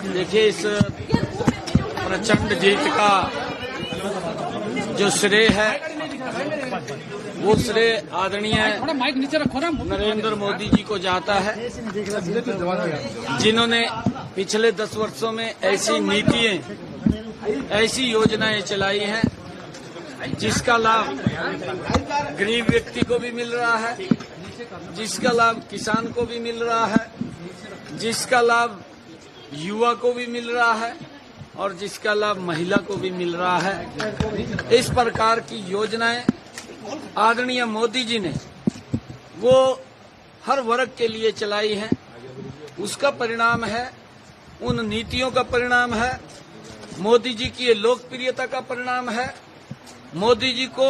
देखिए, इस प्रचंड जीत का जो श्रेय है वो श्रेय आदरणीय नरेंद्र मोदी जी को जाता है, जिन्होंने पिछले 10 वर्षों में ऐसी नीतियां, ऐसी योजनाएं चलाई हैं जिसका लाभ गरीब व्यक्ति को भी मिल रहा है, जिसका लाभ किसान को भी मिल रहा है, जिसका लाभ युवा को भी मिल रहा है और जिसका लाभ महिला को भी मिल रहा है। इस प्रकार की योजनाएं आदरणीय मोदी जी ने वो हर वर्ग के लिए चलाई हैं। उसका परिणाम है, उन नीतियों का परिणाम है, मोदी जी की ये लोकप्रियता का परिणाम है। मोदी जी को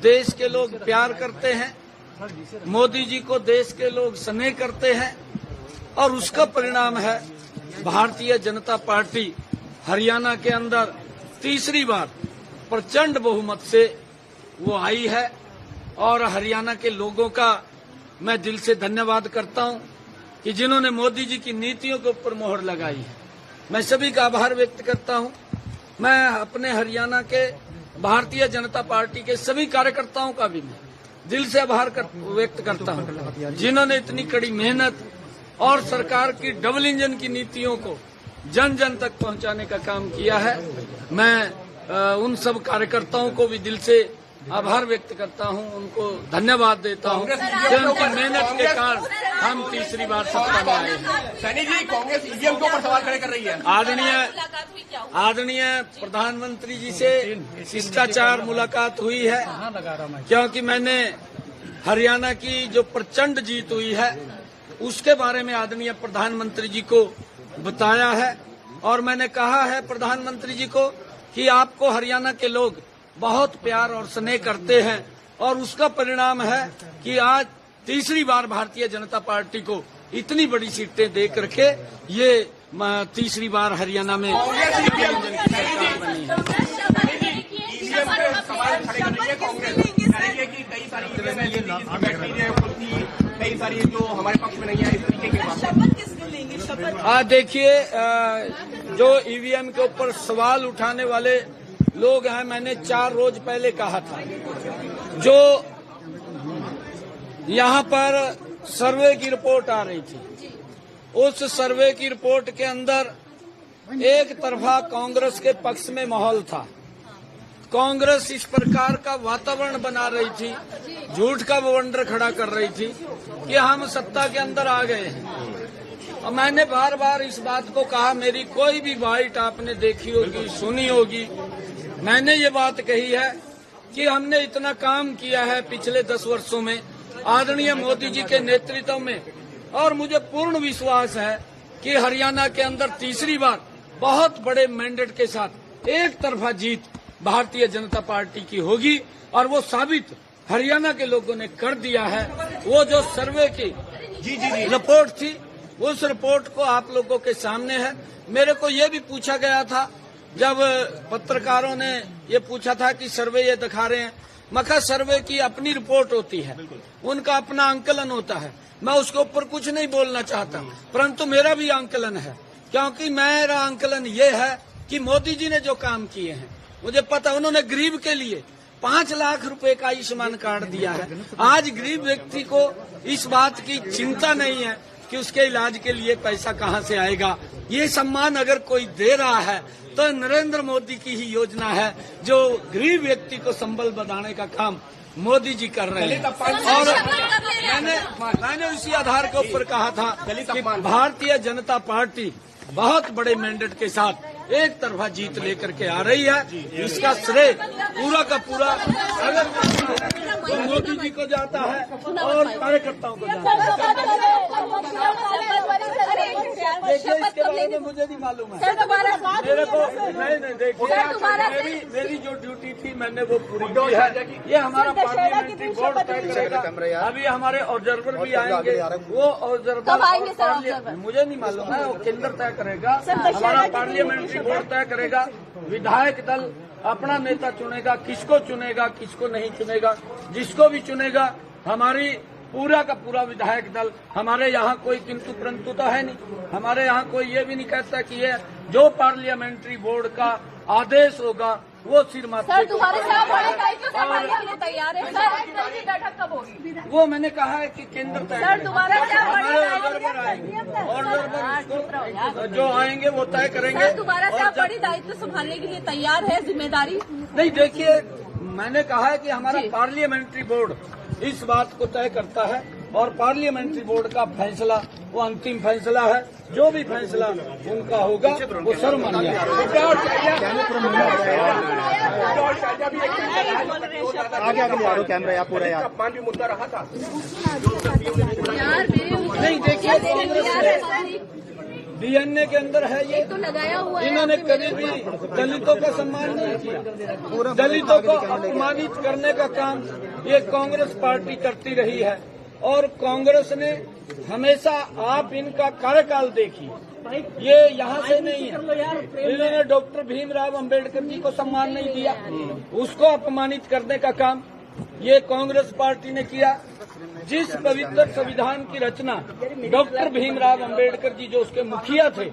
देश के लोग प्यार करते हैं, मोदी जी को देश के लोग स्नेह करते हैं और उसका परिणाम है भारतीय जनता पार्टी हरियाणा के अंदर तीसरी बार प्रचंड बहुमत से वो आई है। और हरियाणा के लोगों का मैं दिल से धन्यवाद करता हूं कि जिन्होंने मोदी जी की नीतियों के ऊपर मोहर लगाई है। मैं सभी का आभार व्यक्त करता हूं। मैं अपने हरियाणा के भारतीय जनता पार्टी के सभी कार्यकर्ताओं का भी मैं दिल से आभार व्यक्त करता हूं, जिन्होंने इतनी कड़ी मेहनत और सरकार की डबल इंजन की नीतियों को जन जन तक पहुंचाने का काम किया है। मैं उन सब कार्यकर्ताओं को भी दिल से आभार व्यक्त करता हूं, उनको धन्यवाद देता हूं कि उनकी मेहनत के कारण हम तीसरी बार सत्ता में आए हैं। सैनी जी, कांग्रेस ईवीएम के ऊपर सवाल खड़े कर रही है। आदरणीय प्रधानमंत्री जी से शिष्टाचार मुलाकात हुई है, क्योंकि मैंने हरियाणा की जो प्रचंड जीत हुई है उसके बारे में आदरणीय प्रधानमंत्री जी को बताया है और मैंने कहा है प्रधानमंत्री जी को कि आपको हरियाणा के लोग बहुत प्यार और स्नेह करते हैं और उसका परिणाम है कि आज तीसरी बार भारतीय जनता पार्टी को इतनी बड़ी सीटें दे करके ये तीसरी बार हरियाणा में सरकार बनी है। कई सारी जो हमारे पक्ष में नहीं है, इस तरीके की देखिए, जो ईवीएम के ऊपर सवाल उठाने वाले लोग हैं, मैंने 4 रोज पहले कहा था, जो यहाँ पर सर्वे की रिपोर्ट आ रही थी, उस सर्वे की रिपोर्ट के अंदर एक तरफा कांग्रेस के पक्ष में माहौल था। कांग्रेस इस प्रकार का वातावरण बना रही थी, झूठ का बवंडर खड़ा कर रही थी कि हम सत्ता के अंदर आ गए हैं। और मैंने बार बार इस बात को कहा, मेरी कोई भी बाइट आपने देखी होगी, सुनी होगी, मैंने ये बात कही है कि हमने इतना काम किया है पिछले 10 वर्षों में आदरणीय मोदी जी के नेतृत्व में, और मुझे पूर्ण विश्वास है कि हरियाणा के अंदर तीसरी बार बहुत बड़े मैंडेट के साथ एक तरफा जीत भारतीय जनता पार्टी की होगी। और वो साबित हरियाणा के लोगों ने कर दिया है। वो जो सर्वे की रिपोर्ट थी, उस रिपोर्ट को आप लोगों के सामने है। मेरे को ये भी पूछा गया था, जब पत्रकारों ने ये पूछा था कि सर्वे ये दिखा रहे हैं, मखा सर्वे की अपनी रिपोर्ट होती है, उनका अपना आंकलन होता है, मैं उसके ऊपर कुछ नहीं बोलना चाहता, परंतु मेरा भी आंकलन है, क्योंकि मेरा आंकलन ये है कि मोदी जी ने जो काम किए हैं, मुझे पता, उन्होंने गरीब के लिए 5 लाख रुपए का आयुष्मान कार्ड दिया है। आज गरीब व्यक्ति को इस बात की चिंता नहीं है कि उसके इलाज के लिए पैसा कहां से आएगा। ये सम्मान अगर कोई दे रहा है तो नरेंद्र मोदी की ही योजना है, जो गरीब व्यक्ति को संबल बनाने का काम मोदी जी कर रहे हैं। और मैंने उसी आधार के ऊपर कहा था कि भारतीय जनता पार्टी बहुत बड़े मैंडेट के साथ एक तरफा जीत लेकर के आ रही है। इसका श्रेय पूरा का पूरा अगर तो मोदी जी को जाता है और कार्यकर्ताओं को जाता है। देखिए, इसके बारे में मुझे नहीं मालूम है, मेरे को नहीं देखिए, मेरी जो ड्यूटी थी मैंने वो पूरी की है। ये हमारा पार्लियामेंट्री बोर्ड तय करेगा। अभी हमारे ऑब्जर्वर भी आएंगे, वो ऑब्जर्वर मुझे नहीं मालूम है, वो केंद्र तय करेगा, हमारा पार्लियामेंट्री बोर्ड तय करेगा। विधायक दल अपना नेता चुनेगा, किसको चुनेगा किसको नहीं चुनेगा, जिसको भी चुनेगा हमारी पूरा का पूरा विधायक दल, हमारे यहाँ कोई किंतु परंतु तो है नहीं। हमारे यहाँ कोई ये भी नहीं कहता कि ये जो पार्लियामेंट्री बोर्ड का आदेश होगा वो सिर माथे। सर दोबारा से आप बड़े दायित्व संभालने के लिए तैयार है सर? कल की बैठक कब होगी? वो मैंने कहा है कि केंद्र तय सर दोबारा से आप बड़े ऑर्डर पर आएंगे, ऑर्डर पर जो आएंगे वो तय करेंगे। सर दोबारा से आप बड़ी दायित्व संभालने के लिए तैयार है? जिम्मेदारी नहीं, देखिए मैंने कहा है कि हमारा पार्लियामेंट्री बोर्ड इस बात को तय करता है और पार्लियामेंट्री बोर्ड का फैसला वो अंतिम फैसला है। जो भी फैसला उनका होगा वो सर्वमान्य है। आगे आगे कैमरा या पूरा यार अपमान भी मुद्दा रहा था। नहीं, देखिए डीएनए के अंदर है ये तो लगाया हुआ है। इन्होंने कभी भी दलितों का सम्मान नहीं किया। दलितों को अपमानित करने का काम ये कांग्रेस पार्टी करती रही है और कांग्रेस ने हमेशा, आप इनका कार्यकाल देखिए, ये यहाँ से नहीं है। इन्होंने डॉक्टर भीमराव अंबेडकर जी को सम्मान नहीं दिया, उसको अपमानित करने का काम ये कांग्रेस पार्टी ने किया। जिस पवित्र संविधान की रचना डॉक्टर भीमराव अंबेडकर जी जो उसके मुखिया थे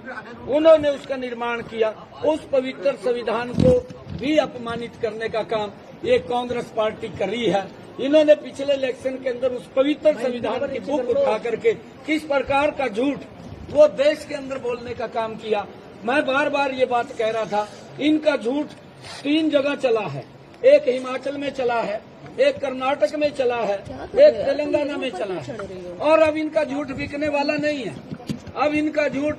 उन्होंने उसका निर्माण किया, उस पवित्र संविधान को भी अपमानित करने का काम ये कांग्रेस पार्टी कर रही है। इन्होंने पिछले इलेक्शन के अंदर उस पवित्र संविधान की बुक उठा करके किस प्रकार का झूठ वो देश के अंदर बोलने का काम किया। मैं बार बार ये बात कह रहा था, इनका झूठ 3 जगह चला है। एक हिमाचल में चला है, एक कर्नाटक में चला है, एक तेलंगाना में चला है और अब इनका झूठ बिकने वाला नहीं है। अब इनका झूठ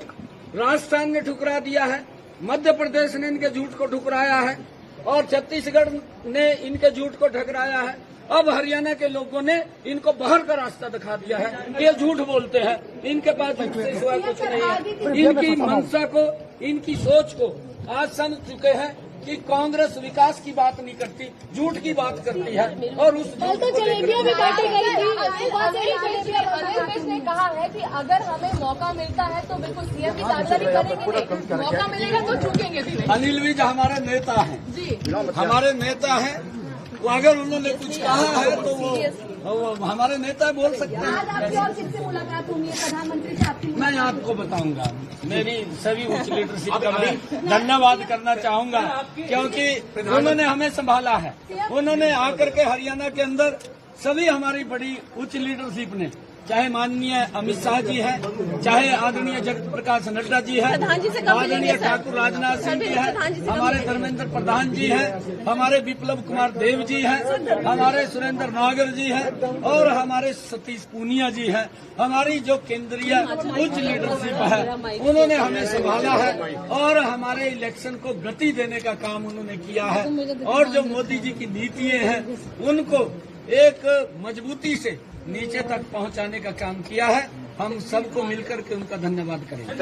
राजस्थान ने ठुकरा दिया है, मध्य प्रदेश ने इनके झूठ को ठुकराया है और छत्तीसगढ़ ने इनके झूठ को ठुकराया है। अब हरियाणा के लोगों ने इनको बाहर का रास्ता दिखा दिया है। ये झूठ बोलते हैं, इनके पास झूठ से सिवा कुछ नहीं है। इनकी मंशा को, इनकी सोच को आज समझ चुके हैं कि कांग्रेस विकास की बात नहीं करती, झूठ की बात करती है और उस झूठ को जलेबियां भी काटी गई थी। अनिल ने कहा है कि अगर हमें मौका मिलता है तो बिल्कुल सीएम की दावेदारी करेंगे, मौका मिलेगा तो चूकेंगे भी नहीं। अनिल विज हमारे नेता हैं जी, हमारे नेता हैं। वो अगर उन्होंने कुछ कहा है तो वो हमारे नेता बोल सकते हैं। आज आपकी और किससे मुलाकात होनी है प्रधानमंत्री से आपकी? मैं आपको बताऊंगा। मेरी सभी उच्च लीडरशिप का मैं धन्यवाद करना चाहूंगा क्योंकि उन्होंने हमें संभाला है। उन्होंने आकर के हरियाणा के अंदर सभी हमारी बड़ी उच्च लीडरशिप ने, चाहे माननीय अमित शाह जी हैं, चाहे आदरणीय जगत प्रकाश नड्डा जी हैं, आदरणीय ठाकुर राजनाथ सिंह जी हैं, हमारे धर्मेंद्र प्रधान जी हैं, हमारे विप्लव कुमार देव जी हैं, हमारे सुरेंद्र नागर जी हैं और हमारे सतीश पूनिया जी हैं। हमारी जो केंद्रीय उच्च लीडरशिप है उन्होंने हमें संभाला है और हमारे इलेक्शन को गति देने का काम उन्होंने किया है और जो मोदी जी की नीतियां हैं उनको एक मजबूती से नीचे तक पहुंचाने का काम किया है। हम सबको मिलकर के उनका धन्यवाद करेंगे।